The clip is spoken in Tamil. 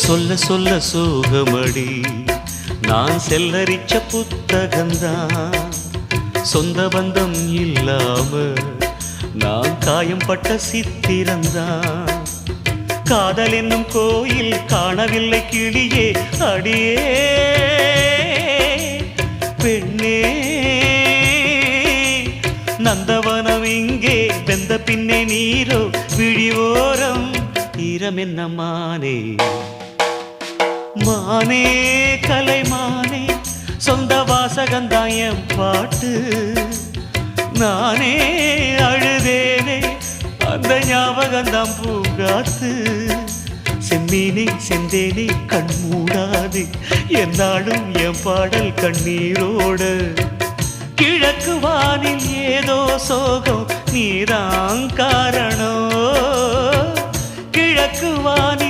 சொல்ல சொல்ல சோகமடி நான் செல்லரிச்ச புத்தகந்தான் சொந்த பந்தம் இல்லாம நான் காயம்பட்ட சித்திரந்தான் காதல் என்னும் கோயில் காணவில்லை கிளியே அடியே பெண்ணே நந்தவனம் இங்கே வெந்த பின்னே நீரோ விழிவோரம் ஈரம் என்ன மானே மானே கலைமானே சொந்த வாசகந்தாயம் பாட்டு நானே அழுதேனே அந்த ஞாபகந்தாம் பூங்காத்து செம்மீனே செந்தேனே கண் மூடாது என்னாலும் என் பாடல் கண்ணீரோடு கிழக்கு வானில் ஏதோ சோகம் நீதான் காரணம் கிழக்கு வானில்